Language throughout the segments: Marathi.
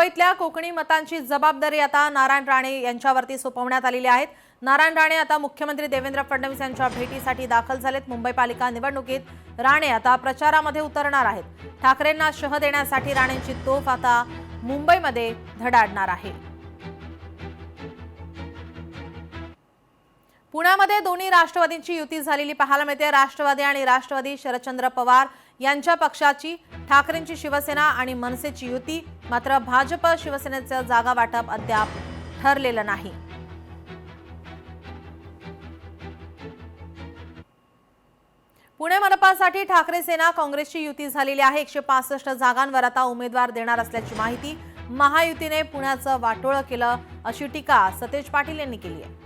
मुंबईतल्या कोकणी मतांची जबाबदारी आता नारायण राणे यांच्यावरती सोपवण्यात आलेली आहे। नारायण राणे आता मुख्यमंत्री देवेंद्र फडणवीस यांच्या भेटीसाठी दाखल झालेत। मुंबई पालिका निवडणुकीत राणे आता प्रचारामध्ये उतरणार आहेत। ठाकरेंना शह देण्यासाठी राणेंची तोफ आता मुंबईमध्ये धडाडणार आहे। पुण्यामध्ये दोन्ही राष्ट्रवादींची युती झालेली पाहायला मिळते। राष्ट्रवादी आणि राष्ट्रवादी शरदचंद्र पवार यांच्या पक्षाची, ठाकरेंची शिवसेना आणि मनसेची युती। मात्र भाजप शिवसेनेचं जागा वाटप अद्याप ठरलेलं नाही। पुणे मनपासाठी ठाकरे सेना काँग्रेसची युती झालेली आहे। 165 जागांवर आता उमेदवार देणार असल्याची माहिती। महायुतीने पुण्याचं वाटोळं केलं अशी टीका सतेज पाटील यांनी केली आहे।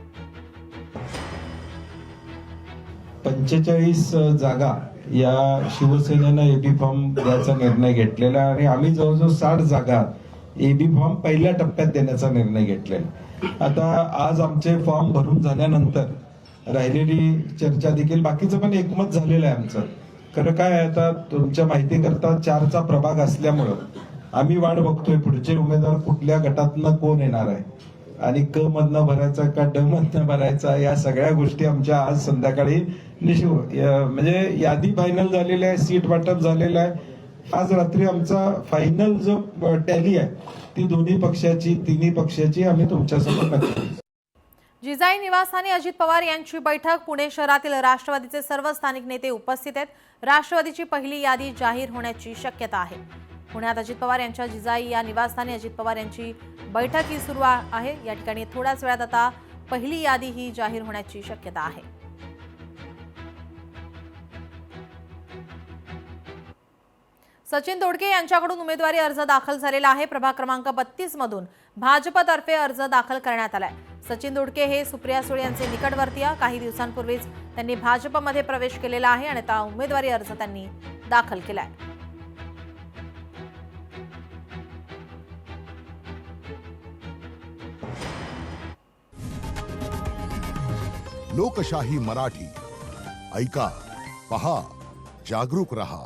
45 जागा या शिवसेनेनं एबी फॉर्म द्यायचा निर्णय घेतलेला आणि आम्ही जवळजवळ 60 जागा एबी फॉर्म पहिल्या टप्प्यात देण्याचा निर्णय घेतलेला। आता आज आमचे फॉर्म भरून झाल्यानंतर राहिलेली चर्चा देखील बाकीचं पण एकमत झालेलं आहे आमचं। खरं काय आहे, आता तुमच्या माहिती करता 4चा प्रभाग असल्यामुळं आम्ही वाट बघतोय पुढचे उमेदवार कुठल्या गटातनं कोण येणार आहे आणि क मधनं भरायचा का ड मधनं भरायचा, या सगळ्या गोष्टी आमच्या आज संध्याकाळी म्हणजे यादी फायनल झालेली आहे, सीट वाटप झालेलं आहे। आज रात्री आमचा फायनल जो टॅली आहे ती दोन्ही पक्षाची, तिन्ही पक्षाची आम्ही तुमच्यासमोर नक्की। जिजाई निवासस्थानी अजित पवार यांची बैठक। पुणे शहरातील राष्ट्रवादीचे सर्व स्थानिक नेते उपस्थित आहेत। राष्ट्रवादीची पहिली यादी जाहीर होण्याची शक्यता आहे। पुण्यात अजित पवार यांच्या जिजाई या निवासस्थानी अजित पवार यांची बैठक ही सुरू आहे। या ठिकाणी थोड्याच वेळात आता पहिली यादी ही जाहीर होण्याची शक्यता आहे। सचिन दोडके यांच्याकडून उमेदवारी अर्ज दाखल झालेला आहे। प्रभाग क्रमांक 32 मधून भाजपतर्फे अर्ज दाखल करण्यात आलाय। सचिन दोडके हे सुप्रिया सुळे यांचे निकटवर्तीय। काही दिवसांपूर्वीच त्यांनी भाजपमध्ये प्रवेश केलेला आहे आणि आता उमेदवारी अर्ज त्यांनी दाखल केलाय। लोकशाही मराठी ऐका, पहा, जागरूक रहा।